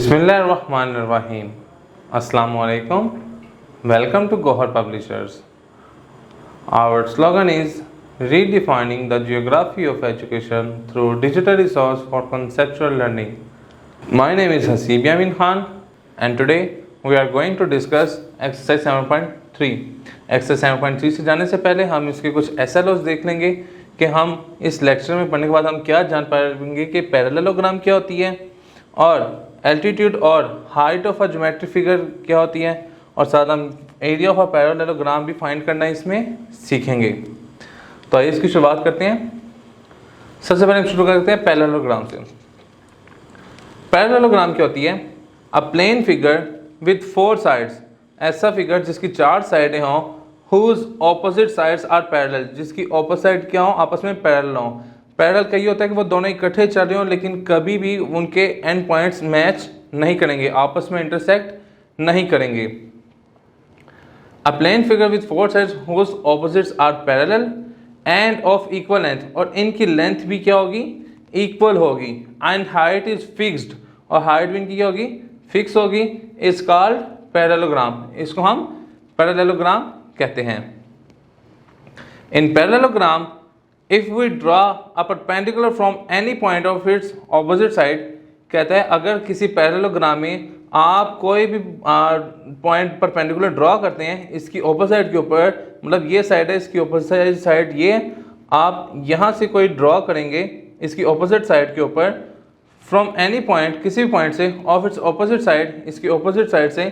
बिस्मिल्लाहिर्रहमानिर्रहीम। अस्सलामुअलैकुम। Welcome to Gohar Publishers. Our slogan is redefining the geography of education through digital resource for conceptual learning. My name is Hasib Yamin Khan and today we are going to discuss exercise 7.3. Exercise 7.3 से जाने से पहले हम इसके कुछ SLOs देख लेंगे कि हम इस लेक्चर में पढ़ने के बाद हम क्या जान पाएंगे कि पैरेललोग्राम क्या होती है और एल्टीट्यूड और height of a geometric figure क्या होती है और साथ हम एरिया ऑफ अ पैरेललोग्राम भी फाइंड करना इसमें सीखेंगे। तो आइए इसकी शुरुआत करते हैं। सबसे पहले हम शुरू करते हैं पैरेललोग्राम से। पैरेललोग्राम क्या होती है? A plane figure with 4 sides, ऐसा फिगर जिसकी 4 साइडें हों, whose opposite sides are parallel, जिसकी ऑपोजिट साइड क्या हो, आपस में पैरेलल हों। पैरेलल का ये होता है कि वो दोनों इकट्ठे चल रहे हो लेकिन कभी भी उनके एंड पॉइंट्स मैच नहीं करेंगे, आपस में इंटरसेक्ट नहीं करेंगे। A plane figure with 4 sides whose opposites are parallel and of equal length, और इनकी लेंथ भी क्या होगी? इक्वल होगी। एंड हाइट इज फिक्स्ड, और हाइट भी इनकी क्या होगी? फिक्स होगी। इज कॉल्ड पैरेललोग्राम, इसको हम पैरेललोग्राम कहते हैं। In parallelogram if we draw a perpendicular from any point of its opposite side, कहता है अगर किसी पैरेललोग्राम में आप कोई भी पॉइंट परपेंडिकुलर ड्रॉ करते हैं इसकी ऑपोजिट साइड के ऊपर, मतलब ये साइड है, इसकी ऑपोजिट साइड ये, आप यहाँ से कोई ड्रॉ करेंगे इसकी ऑपोजिट साइड के ऊपर, फ्रॉम एनी पॉइंट, किसी भी पॉइंट से, ऑफ इट्स ऑपोजिट साइड, इसकी ऑपोजिट साइड से,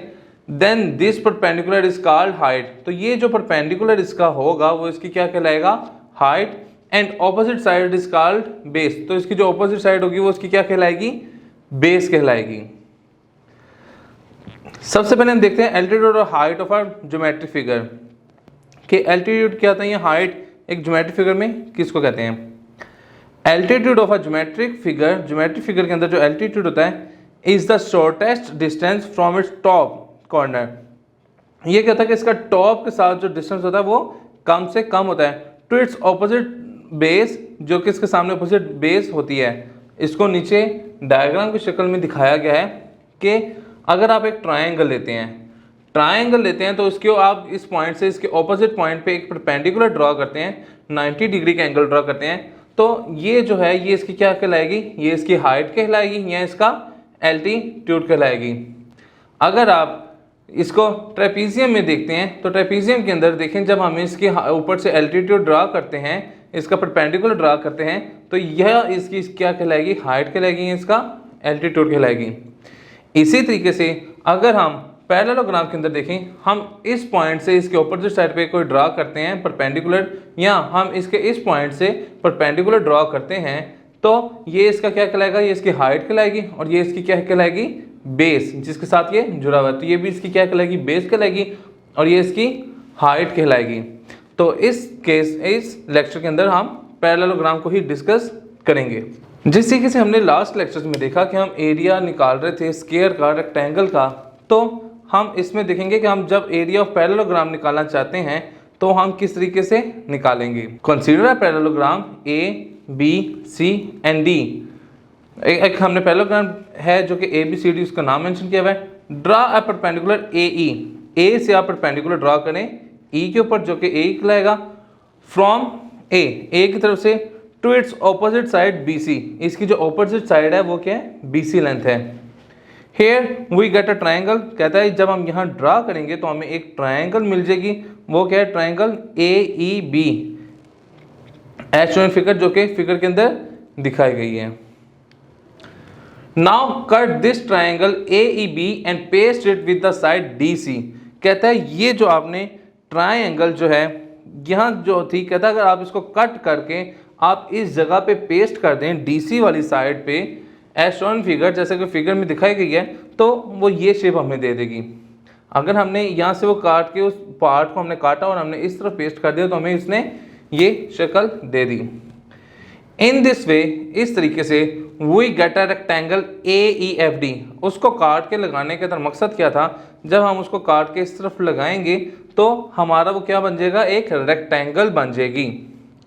then this perpendicular is called height. तो ये जो परपेंडिकुलर इसका होगा वो इसकी क्या कहलाएगा? Height. And opposite side is called base, तो इसकी जो ऑपोजिट साइड होगी वो उसकी क्या कहलाएगी? बेस कहलाएगी। सबसे पहले हम देखते हैं एल्टीट्यूड और height of a geometric figure कि एल्टीट्यूड क्या होता है, हाइट एक ज्योमेट्रिक फिगर में किसको कहते हैं? Altitude of a geometric figure, geometric figure के अंदर जो एल्टीट्यूड होता है is the shortest distance from its top corner. ये क्या होता है कि इसका टॉप के साथ जो डिस्टेंस होता है वो कम से कम होता है, टू इट्स ऑपोजिट बेस, जो कि इसके सामने ऑपोजिट बेस होती है। इसको नीचे डायग्राम की शक्ल में दिखाया गया है कि अगर आप एक ट्रायंगल लेते हैं तो इसको आप इस पॉइंट से इसके ऑपोजिट पॉइंट पे एक परपेंडिकुलर ड्रॉ करते हैं, 90 डिग्री का एंगल ड्रॉ करते हैं, तो ये जो है ये इसकी क्या कहलाएगी? ये इसकी हाइट कहलाएगी या इसका एल्टीट्यूड कहलाएगी। अगर आप इसको ट्रेपीजियम में देखते हैं तो ट्रेपीजियम के अंदर देखें, जब हम इसके ऊपर से एल्टीट्यूड ड्रॉ करते हैं, इसका परपेंडिकुलर ड्रॉ करते हैं, तो यह इसकी क्या कहलाएगी? हाइट कहलाएगी, इसका एल्टीट्यूड कहलाएगी। इसी तरीके से अगर हम पैरेललोग्राम के अंदर देखें, हम इस पॉइंट से इसके ऑपोजिट साइड पे कोई ड्रॉ करते हैं परपेंडिकुलर, या हम इसके इस पॉइंट से परपेंडिकुलर ड्रॉ करते हैं, तो ये इसका क्या कहलाएगा? ये इसकी हाइट कहलाएगी, और ये इसकी क्या कहलाएगी? बेस, जिसके साथ ये जुड़ा हुआ है, तो ये भी इसकी क्या कहलाएगी? बेस कहलाएगी, और ये इसकी हाइट कहलाएगी। तो इस लेक्चर के अंदर हम पैरेललोग्राम को ही डिस्कस करेंगे। जिस तरीके से हमने लास्ट लेक्चर में देखा कि हम एरिया निकाल रहे थे स्क्वायर का, रेक्टेंगल का, तो हम इसमें देखेंगे कि हम जब एरिया ऑफ पैरेललोग्राम निकालना चाहते हैं तो हम किस तरीके से निकालेंगे। Consider a parallelogram A B C and D. एक हमने पैरेललोग्राम है जो कि ए बी सी डी, उसका नाम मेंशन किया हुआ है। ड्रा अ परपेंडिकुलर ए ई, ए से आप परपेंडिकुलर ड्रॉ करें ई के ऊपर, जो कि ए कहलाएगा, फ्रॉम ए की तरफ से, to its opposite side B C, इसकी जो ऑपोजिट साइड है वो क्या है? बी सी लेंथ है। Here we get a triangle, कहता है जब हम यहाँ ड्रा करेंगे तो हमें एक ट्राइंगल मिल जाएगी, वो क्या है? Triangle A E B, as shown figure, जो कि फिगर के अंदर दिखाई गई है। Now cut this triangle A E B and paste it with the side D C. कहता है ये जो आपने ट्राइंगल जो है यहाँ जो थी, कहता है अगर आप इसको कट करके आप इस जगह पे पेस्ट कर दें डीसी वाली साइड पे, एज शोन फिगर, जैसे कि फिगर में दिखाई गई है, तो वो ये शेप हमें दे देगी। अगर हमने यहाँ से वो काट के उस पार्ट को हमने काटा और हमने इस तरफ पेस्ट कर दिया तो हमें इसने ये शक्ल दे दी। इन दिस वे, इस तरीके से, we get a rectangle A E F D. उसको काट के लगाने का मकसद क्या था? जब हम उसको काट के इस तरफ लगाएंगे तो हमारा वो क्या बन जाएगा? एक रेक्टेंगल बन जाएगी,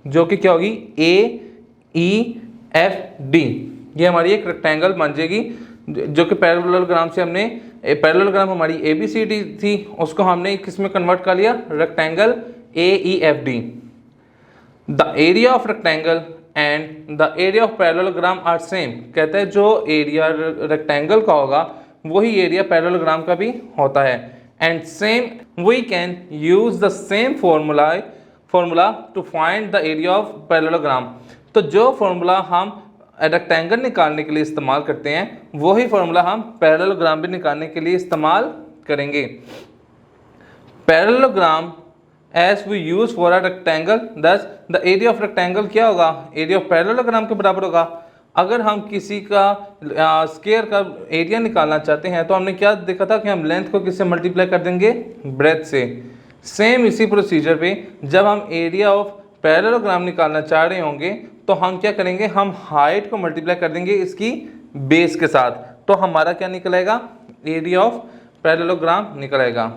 जो कि क्या होगी? ए ई एफ डी, ये हमारी एक रेक्टेंगल बन जाएगी जो कि पैरेललोग्राम से हमने पैरेललोग्राम हमारी ABCD थी, उसको हमने किस में कन्वर्ट कर लिया, rectangle AEFD। The area of rectangle and the area of parallelogram are same, कहते हैं जो एरिया रेक्टेंगल का होगा वही एरिया पैरेललोग्राम का भी होता है। And same we can use the same formula to find the area of parallelogram. तो जो फॉर्मूला हम रेक्टेंगल निकालने के लिए इस्तेमाल करते हैं वही फॉर्मूला हम पैरेललोग्राम भी निकालने के लिए इस्तेमाल करेंगे। Parallelogram as we use for a rectangle, thus the area of rectangle क्या होगा, एरिया ऑफ पैरेललोग्राम के बराबर होगा। अगर हम किसी का स्क्वायर का एरिया निकालना चाहते हैं तो हमने क्या देखा था कि हम लेंथ को किससे मल्टीप्लाई कर देंगे, ब्रेथ से। सेम इसी प्रोसीजर पे जब हम एरिया ऑफ पैरेललोग्राम निकालना चाह रहे होंगे तो हम क्या करेंगे, हम हाइट को मल्टीप्लाई कर देंगे इसकी बेस के साथ, तो हमारा क्या निकलेगा, एरिया ऑफ पैरेललोग्राम निकलेगा।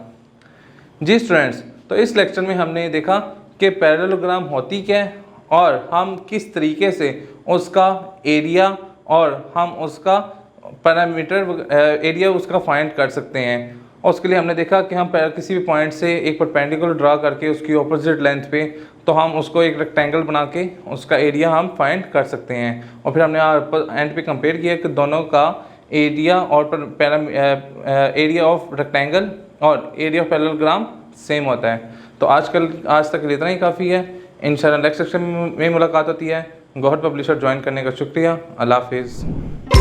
जी स्टूडेंट्स, तो इस लेक्चर में हमने देखा कि पैरेललोग्राम होती क्या है और हम किस तरीके से उसका एरिया और हम उसका पैरामीटर एरिया उसका फाइंड कर सकते हैं। और उसके लिए हमने देखा कि हम किसी भी पॉइंट से एक परपेंडिकुलर ड्रा करके उसकी ऑपोजिट लेंथ पे तो हम उसको एक रेक्टेंगल बना के उसका एरिया हम फाइंड कर सकते हैं। और फिर हमने एंड पे कंपेयर किया कि दोनों का एरिया और एरिया ऑफ रेक्टेंगल और एरिया ऑफ पैरेललोग्राम सेम होता है। तो आज तक के लिए इतना ही काफ़ी है। इंशाल्लाह नेक्स्ट सेक्शन में मुलाकात होती है। गौहर पब्लिशर ज्वाइन करने का शुक्रिया। अल्लाह हाफिज़।